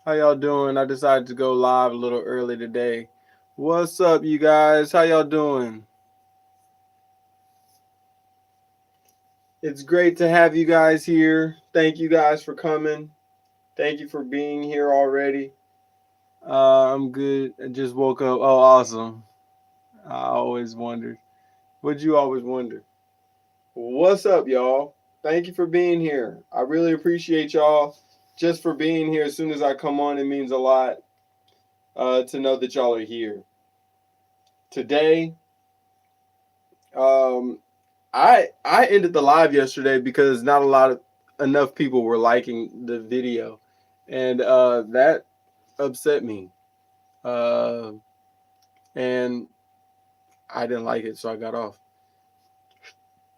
How y'all doing? I decided to go live a little early today. What's up, you guys? How y'all doing? It's great to have you guys here. Thank you guys for coming. Thank you for being here already. I'm good. I just woke up. Oh, awesome. I always wondered. What'd you always wonder? What's up, y'all? Thank you for being here. I really appreciate y'all just for being here. As soon as I come on, it means a lot to know that y'all are here. Today, um, I ended the live yesterday because not a lot of enough people were liking the video, and that upset me. Uh, and I didn't like it, so I got off.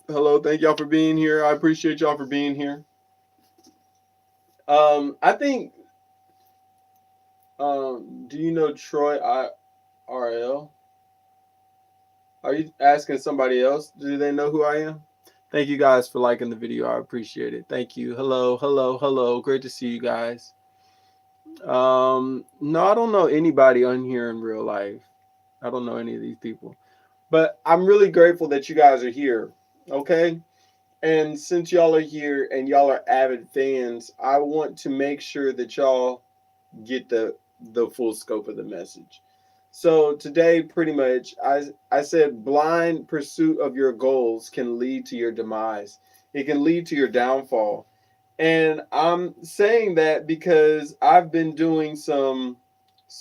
Hello, thank y'all for being here. I appreciate y'all for being here. I think. Do you know Troy IRL? Are you asking somebody else? Do they know who I am? Thank you guys for liking the video. I appreciate it. Thank you. Hello, hello, hello. Great to see you guys. No, I don't know anybody on here in real life. I don't know any of these people. But I'm really grateful that you guys are here. Okay? And since y'all are here and y'all are avid fans, I want to make sure that y'all get the full scope of the message. So today pretty much I said blind pursuit of your goals can lead to your demise. It can lead to your downfall. And I'm saying that because I've been doing some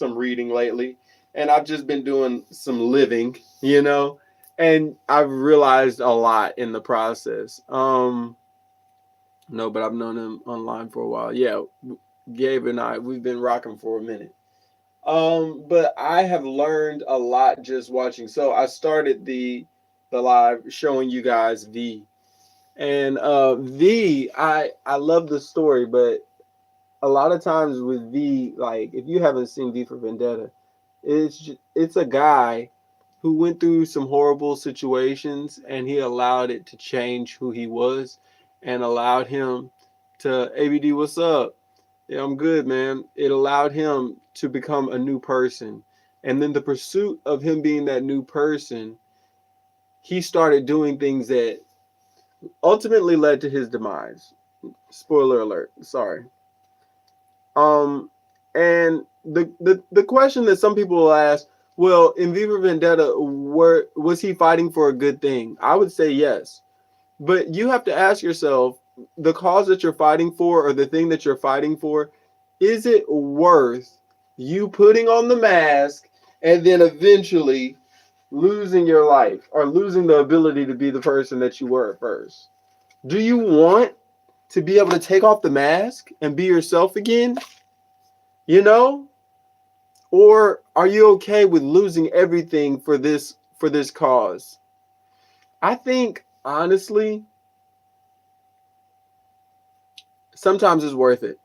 reading lately, and I've just been doing some living, and I've realized a lot in the process. No, but I've known him online for a while. Yeah, Gabe and we've been rocking for a minute. But I have learned a lot just watching. So I started the live showing you guys V. And V, I love the story, but a lot of times with V, like if you haven't seen V for Vendetta, it's a guy who went through some horrible situations and he allowed it to change who he was and allowed him to ABD, what's up? Yeah, I'm good, man. It allowed him to become a new person. And then the pursuit of him being that new person, he started doing things that ultimately led to his demise. Spoiler alert. Sorry. Um, and the question that some people will ask, well, in Viva Vendetta, was he fighting for a good thing? I would say yes, but you have to ask yourself, the cause that you're fighting for, or the thing that you're fighting for, is it worth you putting on the mask and then eventually losing your life or losing the ability to be the person that you were at first? Do you want to be able to take off the mask and be yourself again? You know? Or are you okay with losing everything for this cause? I think honestly, sometimes it's worth it.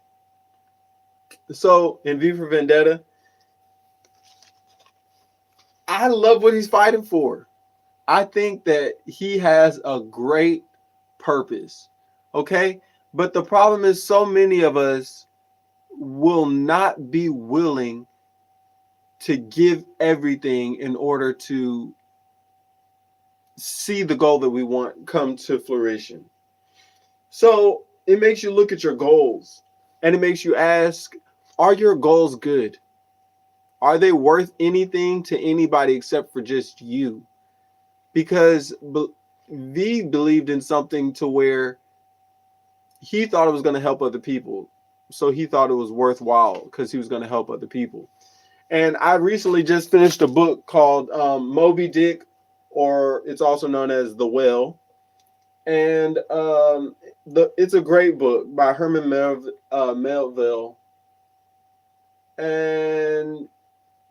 So in V for Vendetta, I love what he's fighting for. I think that he has a great purpose. Okay? But the problem is so many of us will not be willing to give everything in order to see the goal that we want come to fruition. So it makes you look at your goals and it makes you ask, are your goals good? Are they worth anything to anybody except for just you? Because V believed in something to where he thought it was going to help other people. So he thought it was worthwhile because he was going to help other people. And I recently just finished a book called Moby Dick, or it's also known as The Whale. And it's a great book by Herman Melville, and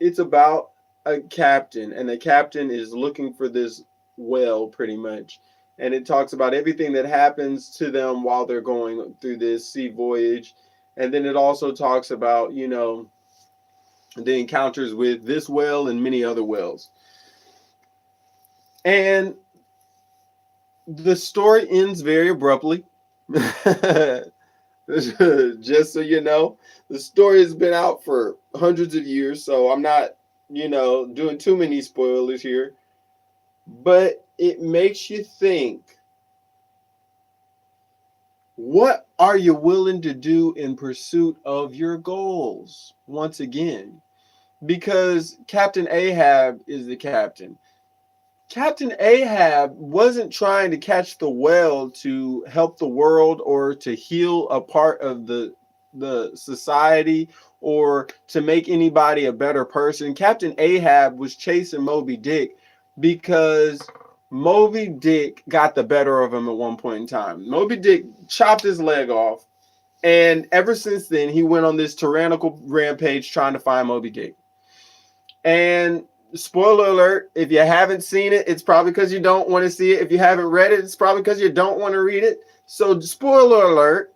it's about a captain, and the captain is looking for this whale, pretty much. And it talks about everything that happens to them while they're going through this sea voyage, and then it also talks about the encounters with this whale and many other whales. And the story ends very abruptly. Just so you know, the story has been out for hundreds of years, so I'm not, doing too many spoilers here. But it makes you think, what are you willing to do in pursuit of your goals? Once again, because Captain Ahab is the captain. Captain Ahab wasn't trying to catch the whale to help the world or to heal a part of the society or to make anybody a better person. Captain Ahab was chasing Moby Dick because Moby Dick got the better of him at one point in time. Moby Dick chopped his leg off, and ever since then, he went on this tyrannical rampage trying to find Moby Dick. And spoiler alert, if you haven't seen it, it's probably because you don't want to see it. If you haven't read it, it's probably because you don't want to read it. So spoiler alert,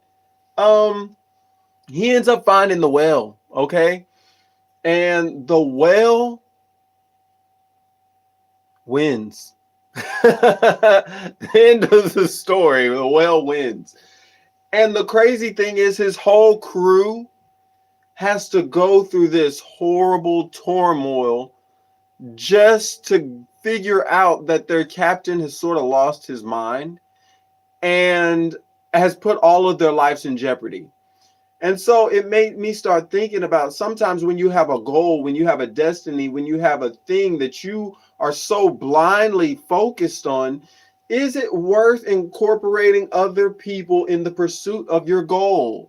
he ends up finding the whale, okay? And the whale wins. End of the story. The whale wins. And the crazy thing is, his whole crew has to go through this horrible turmoil just to figure out that their captain has sort of lost his mind and has put all of their lives in jeopardy. And so it made me start thinking about, sometimes when you have a goal, when you have a destiny, when you have a thing that you are so blindly focused on, is it worth incorporating other people in the pursuit of your goal?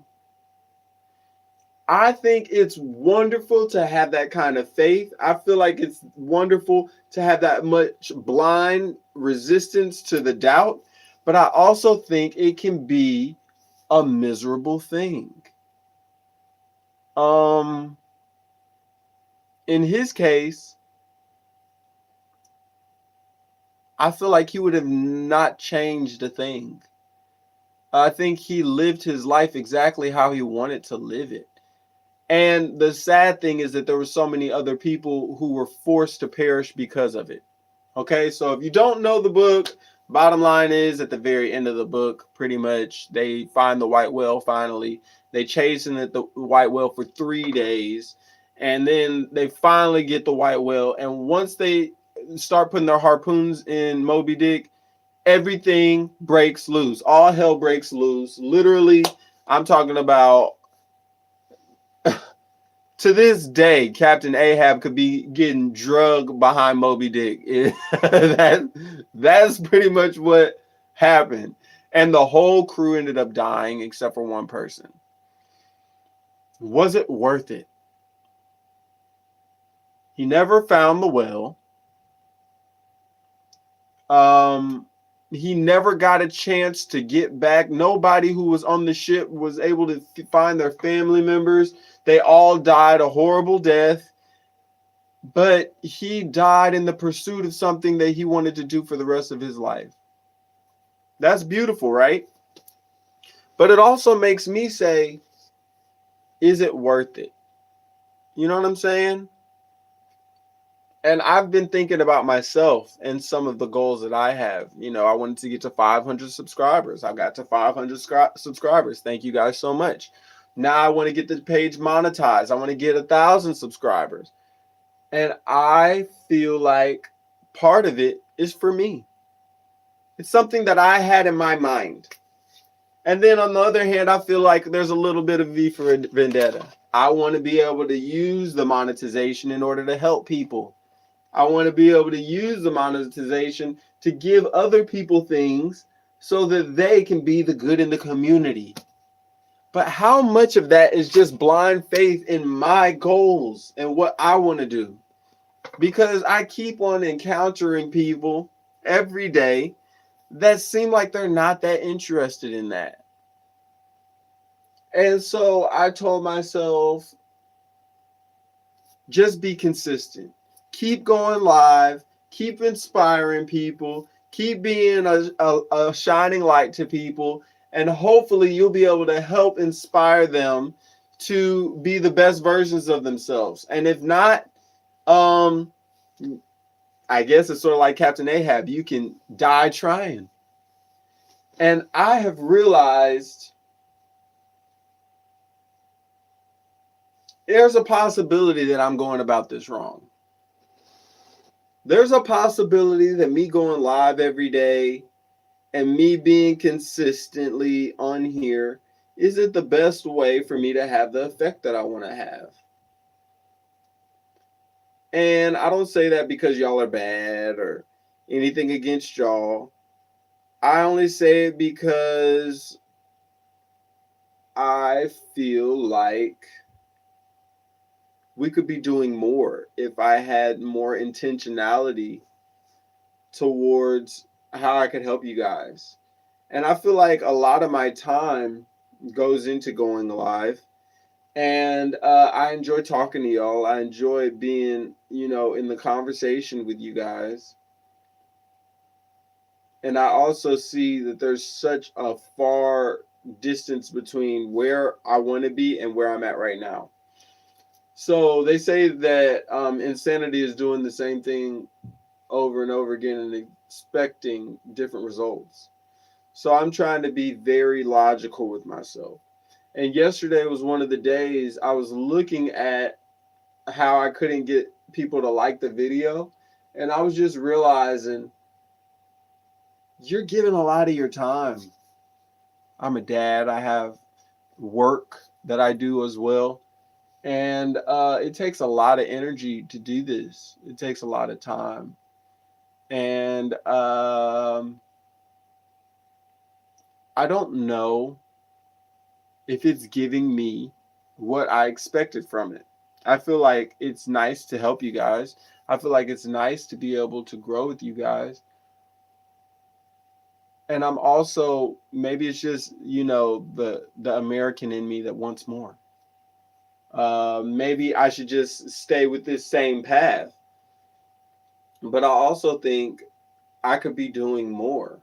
I think it's wonderful to have that kind of faith. I feel like it's wonderful to have that much blind resistance to the doubt, but I also think it can be a miserable thing. Um, in his case, I feel like he would have not changed a thing. I think he lived his life exactly how he wanted to live it. And the sad thing is that there were so many other people who were forced to perish because of it. Okay, so if you don't know the book, bottom line is, at the very end of the book, pretty much, they find the white whale finally. They chasing the white whale for 3 days. And then they finally get the white whale. And once they start putting their harpoons in Moby Dick, everything breaks loose. All hell breaks loose. Literally, I'm talking about, to this day, Captain Ahab could be getting drugged behind Moby Dick. That's pretty much what happened. And the whole crew ended up dying except for one person. Was it worth it? He never found the whale. He never got a chance to get back. Nobody who was on the ship was able to find their family members. They all died a horrible death. But he died in the pursuit of something that he wanted to do for the rest of his life. That's beautiful, right? But it also makes me say, is it worth it? You know what I'm saying? And I've been thinking about myself and some of the goals that I have. I wanted to get to 500 subscribers. I got to 500 subscribers. Thank you guys so much. Now I want to get the page monetized. I want to get 1,000 subscribers. And I feel like part of it is for me. It's something that I had in my mind. And then on the other hand, I feel like there's a little bit of V for Vendetta. I want to be able to use the monetization in order to help people. I want to be able to use the monetization to give other people things so that they can be the good in the community. But how much of that is just blind faith in my goals and what I want to do? Because I keep on encountering people every day that seem like they're not that interested in that. And so I told myself, just be consistent. Keep going live. Keep inspiring people. Keep being a shining light to people. And hopefully you'll be able to help inspire them to be the best versions of themselves. And if not, I guess it's sort of like Captain Ahab. You can die trying. And I have realized there's a possibility that I'm going about this wrong. There's a possibility that me going live every day and me being consistently on here isn't the best way for me to have the effect that I want to have. And I don't say that because y'all are bad or anything against y'all. I only say it because I feel like we could be doing more if I had more intentionality towards how I could help you guys. And I feel like a lot of my time goes into going live. And I enjoy talking to y'all. I enjoy being, in the conversation with you guys. And I also see that there's such a far distance between where I want to be and where I'm at right now. So they say that insanity is doing the same thing over and over again and expecting different results. So I'm trying to be very logical with myself. And yesterday was one of the days I was looking at how I couldn't get people to like the video. And I was just realizing you're giving a lot of your time. I'm a dad, I have work that I do as well. And it takes a lot of energy to do this, it takes a lot of time. And I don't know if it's giving me what I expected from it. I feel like it's nice to help you guys. I feel like it's nice to be able to grow with you guys. And I'm also, maybe it's just, the American in me that wants more. Maybe I should just stay with this same path. But I also think I could be doing more.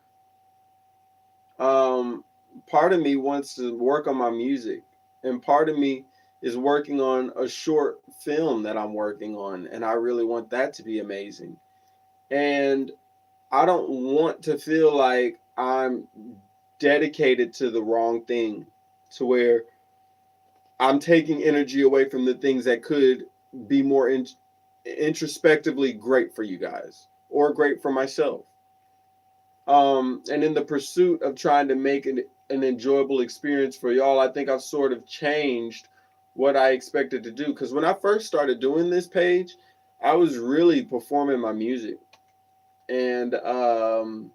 Um, Part of me wants to work on my music, and part of me is working on a short film that I'm working on, and I really want that to be amazing. And I don't want to feel like I'm dedicated to the wrong thing, to where I'm taking energy away from the things that could be more introspectively great for you guys or great for myself. And in the pursuit of trying to make an enjoyable experience for y'all, I think I've sort of changed what I expected to do. Because when I first started doing this page, I was really performing my music. And then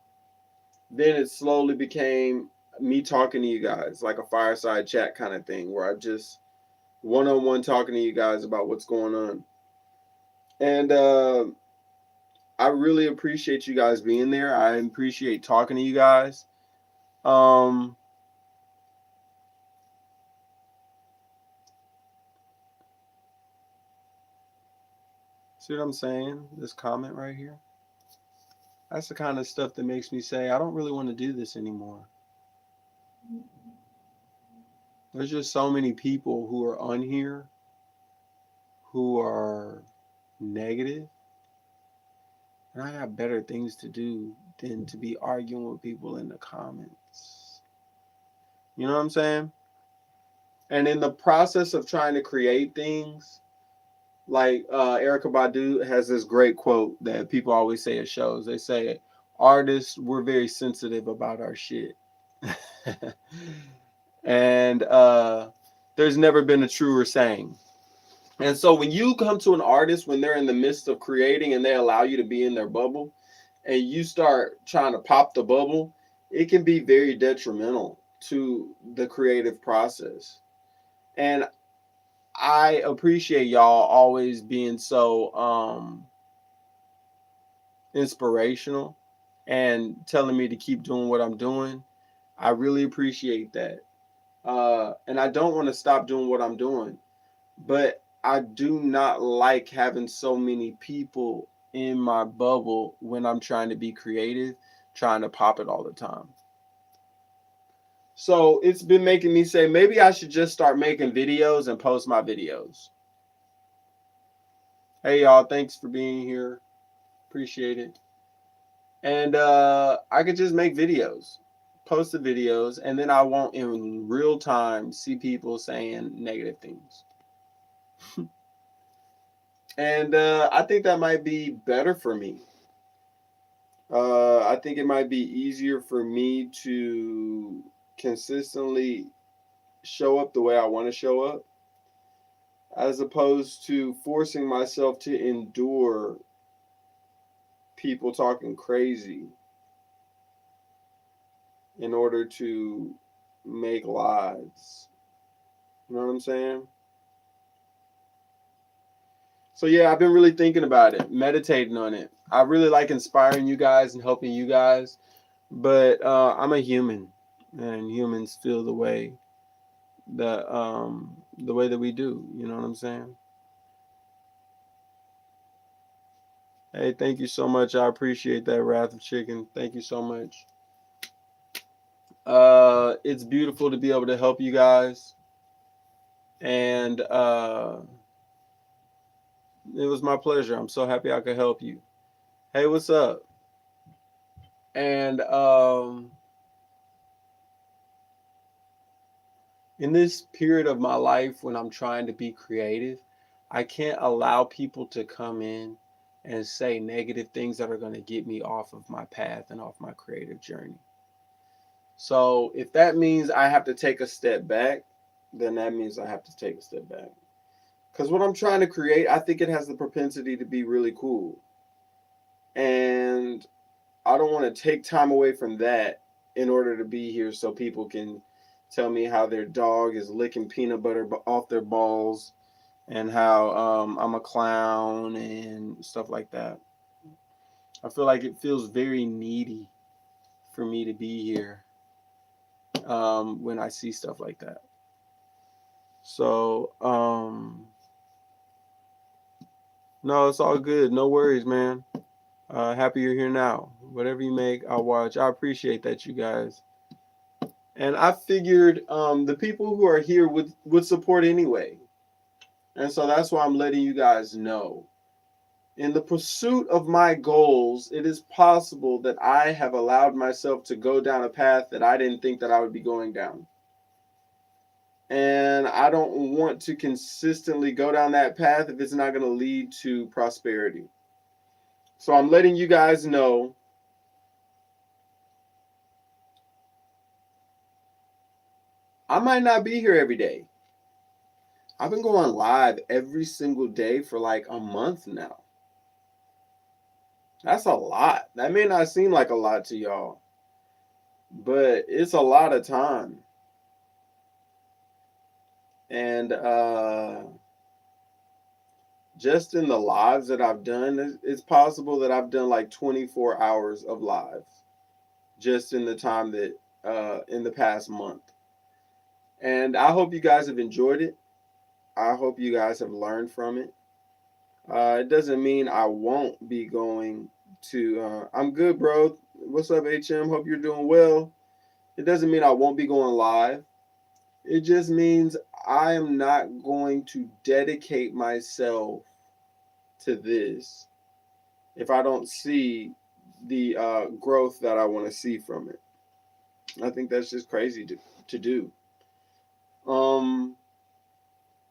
it slowly became me talking to you guys, like a fireside chat kind of thing, where I just one on one talking to you guys about what's going on. And I really appreciate you guys being there. I appreciate talking to you guys. Um, See what I'm saying? This comment right here. That's the kind of stuff that makes me say, I don't really want to do this anymore. There's just so many people who are on here who are negative, and I got better things to do than to be arguing with people in the comments. You know what I'm saying? And in the process of trying to create things, like Erica Badu has this great quote that people always say at shows. They say, artists, we're very sensitive about our shit. And there's never been a truer saying. And so when you come to an artist when they're in the midst of creating and they allow you to be in their bubble and you start trying to pop the bubble, it can be very detrimental to the creative process. And I appreciate y'all always being so inspirational and telling me to keep doing what I'm doing. I really appreciate that. And I don't want to stop doing what I'm doing, but I do not like having so many people in my bubble when I'm trying to be creative, trying to pop it all the time. So it's been making me say maybe I should just start making videos and post my videos. Hey y'all, thanks for being here. Appreciate it. And I could just make videos, post the videos, and then I won't in real time see people saying negative things. And I think that might be better for me. I think it might be easier for me to consistently show up the way I want to show up, as opposed to forcing myself to endure people talking crazy in order to make lives. You know what I'm saying? So yeah, I've been really thinking about it, meditating on it. I really like inspiring you guys and helping you guys, but I'm a human, and humans feel the way that we do. You know what I'm saying? Hey, thank you so much. I appreciate that, Wrath of Chicken. Thank you so much. It's beautiful to be able to help you guys, and it was my pleasure. I'm so happy I could help you. Hey, what's up? And in this period of my life when I'm trying to be creative, I can't allow people to come in and say negative things that are going to get me off of my path and off my creative journey. So if that means I have to take a step back, then that means I have to take a step back. Because what I'm trying to create, I think it has the propensity to be really cool. And I don't want to take time away from that in order to be here so people can tell me how their dog is licking peanut butter off their balls and how I'm a clown and stuff like that. I feel like it feels very needy for me to be here when I see stuff like that. So, no, it's all good. No worries, man. Happy you're here now. Whatever you make, I'll watch. I appreciate that, you guys. And I figured the people who are here would support anyway. And so that's why I'm letting you guys know. In the pursuit of my goals, it is possible that I have allowed myself to go down a path that I didn't think that I would be going down. And I don't want to consistently go down that path if it's not going to lead to prosperity. So I'm letting you guys know I might not be here every day. I've been going live every single day for like a month now. That's a lot. That may not seem like a lot to y'all, but it's a lot of time. And just in the lives that I've done, it's possible that I've done like 24 hours of lives just in the time that in the past month. And I hope you guys have enjoyed it. I hope you guys have learned from it. It doesn't mean I won't be going to. I'm good, bro. What's up, HM? Hope you're doing well. It doesn't mean I won't be going live. It just means I am not going to dedicate myself to this if I don't see the growth that I want to see from it. I think that's just crazy to do. Um,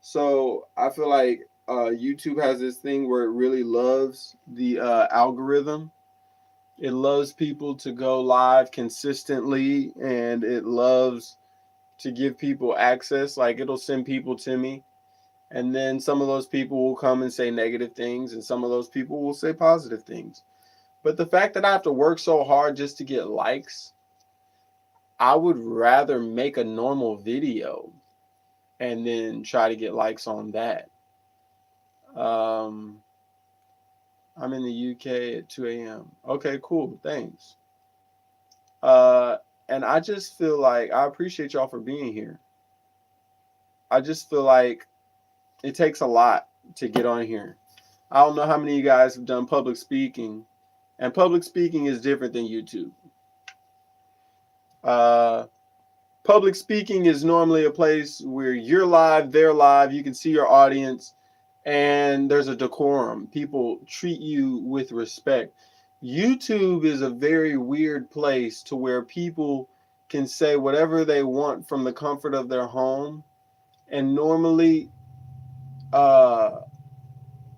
so I feel like YouTube has this thing where it really loves the algorithm. It loves people to go live consistently, and it loves to give people access. Like it'll send people to me, and then some of those people will come and say negative things, and some of those people will say positive things. But the fact that I have to work so hard just to get likes, I would rather make a normal video and then try to get likes on that. Um, I'm in the UK at 2 a.m. Okay, cool. Thanks. Uh, and I just feel like I appreciate y'all for being here. I just feel like it takes a lot to get on here. I don't know how many of you guys have done public speaking, and public speaking is different than YouTube. Uh, Public speaking is normally a place where you're live, they're live, you can see your audience, and there's a decorum. People treat you with respect. YouTube is a very weird place to where people can say whatever they want from the comfort of their home. And normally, uh,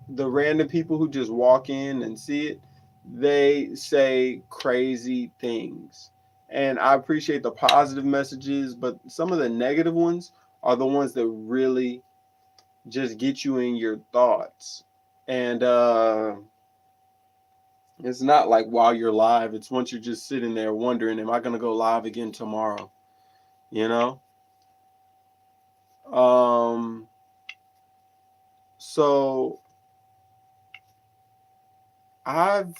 the random people who just walk in and see it, they say crazy things. And I appreciate the positive messages, but some of the negative ones are the ones that really just get you in your thoughts. And it's not like while you're live, it's once you're just sitting there wondering, am I going to go live again tomorrow? You know? Um, so I've,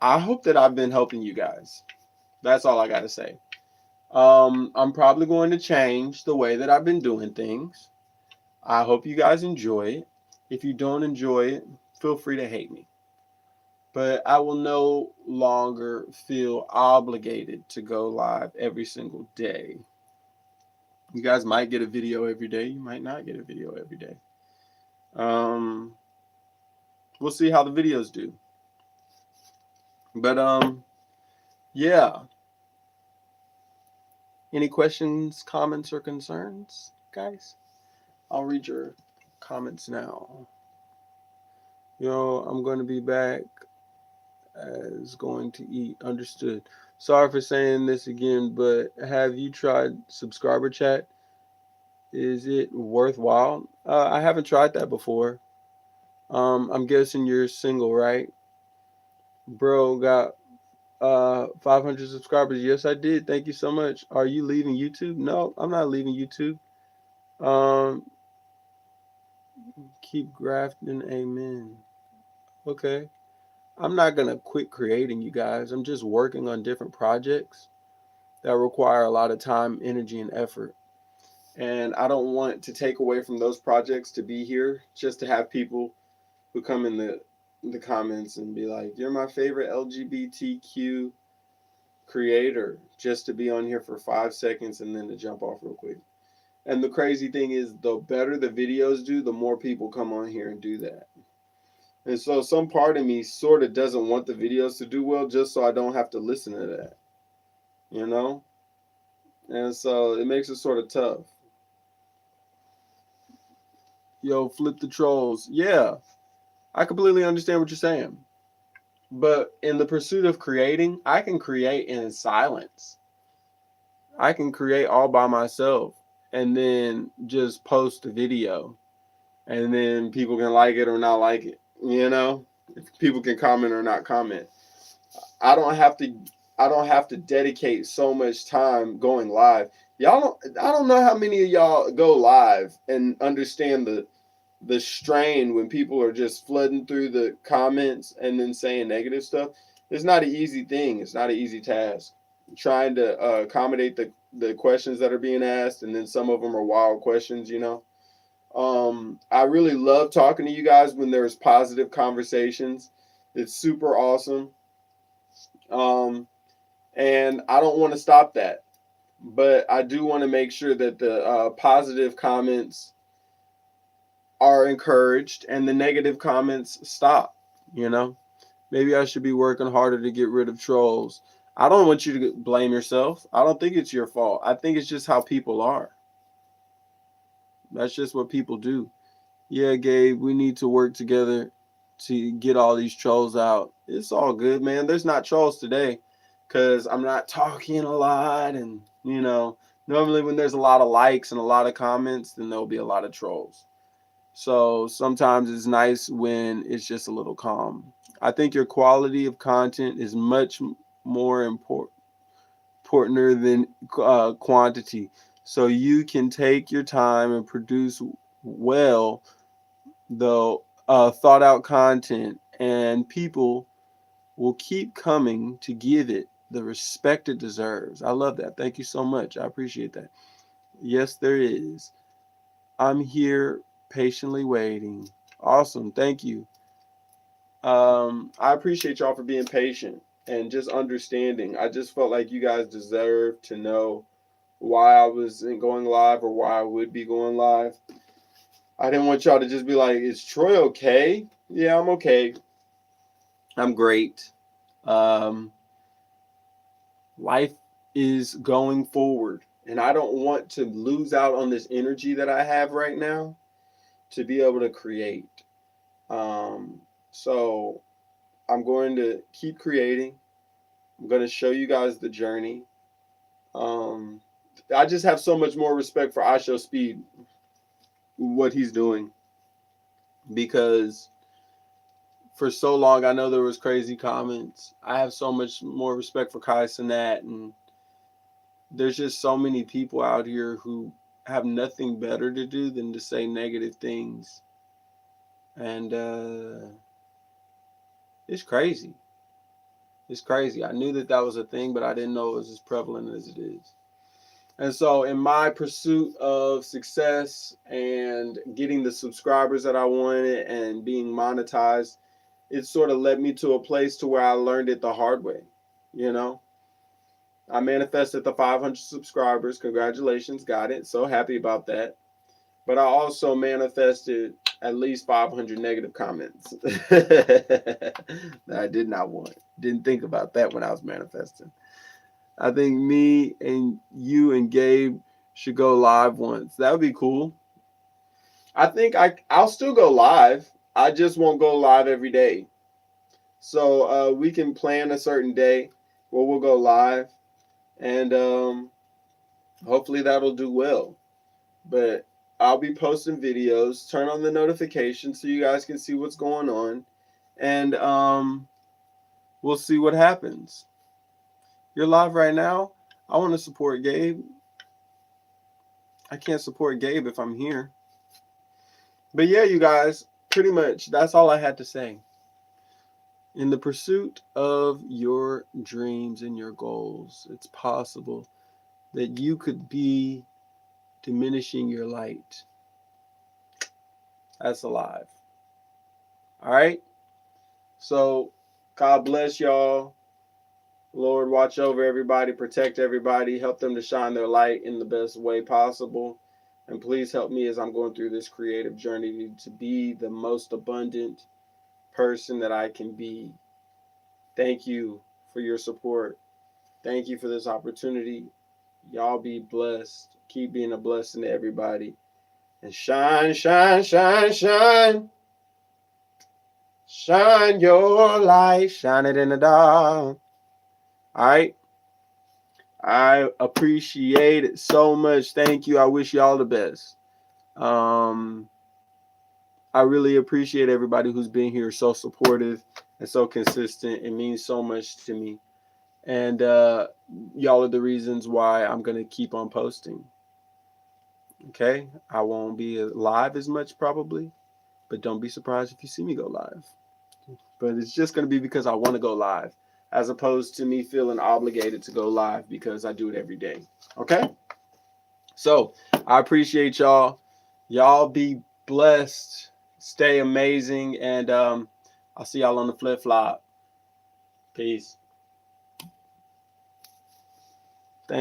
I hope that I've been helping you guys. That's all I got to say. I'm probably going to change the way that I've been doing things. I hope you guys enjoy it. If you don't enjoy it, feel free to hate me. But I will no longer feel obligated to go live every single day. You guys might get a video every day. You might not get a video every day. Um, we'll see how the videos do. But yeah. Any questions, comments, or concerns, guys? I'll read your comments now. I'm going to be back as going to eat. Understood. Sorry for saying this again, but have you tried subscriber chat? Is it worthwhile? I haven't tried that before. I'm guessing you're single, right? Bro got 500 subscribers. Yes, I did. Thank you so much. Are you leaving YouTube? No, I'm not leaving YouTube. Um, keep grafting. Amen. Okay. I'm not gonna quit creating, you guys. I'm just working on different projects that require a lot of time, energy, and effort. And I don't want to take away from those projects to be here just to have people who come in the comments and be like, "You're my favorite LGBTQ creator," just to be on here for 5 seconds and then to jump off real quick. And the crazy thing is, the better the videos do, the more people come on here and do that. And so some part of me sort of doesn't want the videos to do well just so I don't have to listen to that, you know? And so it makes it sort of tough. Yo, flip the trolls. Yeah, I completely understand what you're saying. But in the pursuit of creating, I can create in silence. I can create all by myself and then just post a video. And then people can like it or not like it, you know? People can comment or not comment. I don't have to I don't have to dedicate so much time going live. I don't know how many of y'all go live and understand the strain when people are just flooding through the comments and then saying negative stuff. It's not an easy thing. It's not an easy task. Trying to accommodate the questions that are being asked, and then some of them are wild questions, you know. I really love talking to you guys when there's positive conversations. It's super awesome. Um, and I don't want to stop that, but I do want to make sure that the positive comments are encouraged and the negative comments stop. You know, maybe I should be working harder to get rid of trolls. I don't want you to blame yourself. I don't think it's your fault. I think it's just how people are. That's just what people do. Yeah, Gabe, we need to work together to get all these trolls out. It's all good, man. There's not trolls today because I'm not talking a lot. And, normally when there's a lot of likes and a lot of comments, then there'll be a lot of trolls. So sometimes it's nice when it's just a little calm. I think your quality of content is much more importanter than quantity. So you can take your time and produce well the thought out content, and people will keep coming to give it the respect it deserves. I love that. Thank you so much. I appreciate that. Yes, there is. I'm here patiently waiting. Awesome. Thank you. I appreciate y'all for being patient and just understanding. I just felt like you guys deserve to know why I wasn't going live or why I would be going live. I didn't want y'all to just be like, "Is Troy okay?" Yeah, I'm okay. I'm great. Um, life is going forward, and I don't want to lose out on this energy that I have right now to be able to create. So I'm going to keep creating. I'm going to show you guys the journey. Um, I just have so much more respect for Show Speed, what he's doing, because for so long I know there was crazy comments. I have so much more respect for Kai Cenat, and there's just so many people out here who have nothing better to do than to say negative things, and it's crazy. It's crazy. I knew that that was a thing, but I didn't know it was as prevalent as it is. And so, in my pursuit of success and getting the subscribers that I wanted and being monetized, it sort of led me to a place to where I learned it the hard way. You know, I manifested the 500 subscribers. Congratulations, got it. So happy about that. But I also manifested at least 500 negative comments that I did not want. Didn't think about that when I was manifesting. I think me and you and Gabe should go live once. That would be cool. I think I'll still go live. I just won't go live every day. So we can plan a certain day where we'll go live, and hopefully that'll do well. But I'll be posting videos. Turn on the notifications so you guys can see what's going on, and we'll see what happens. You're live right now. I want to support Gabe. I can't support Gabe if I'm here. But yeah, you guys, pretty much that's all I had to say. In the pursuit of your dreams and your goals, it's possible that you could be diminishing your light. That's alive. All right? So, God bless y'all. Lord, watch over everybody, protect everybody, help them to shine their light in the best way possible. And please help me as I'm going through this creative journey to be the most abundant person that I can be. Thank you for your support. Thank you for this opportunity. Y'all be blessed. Keep being a blessing to everybody. And shine, shine, shine, shine. Shine your light. Shine it in the dark. All right. I appreciate it so much. Thank you. I wish you all the best. I really appreciate everybody who's been here, so supportive and so consistent. It means so much to me. And y'all are the reasons why I'm going to keep on posting. Okay? I won't be live as much probably, but don't be surprised if you see me go live. But it's just going to be because I want to go live, as opposed to me feeling obligated to go live because I do it every day. Okay? So I appreciate y'all. Y'all be blessed. Stay amazing. And I'll see y'all on the flip flop. Peace.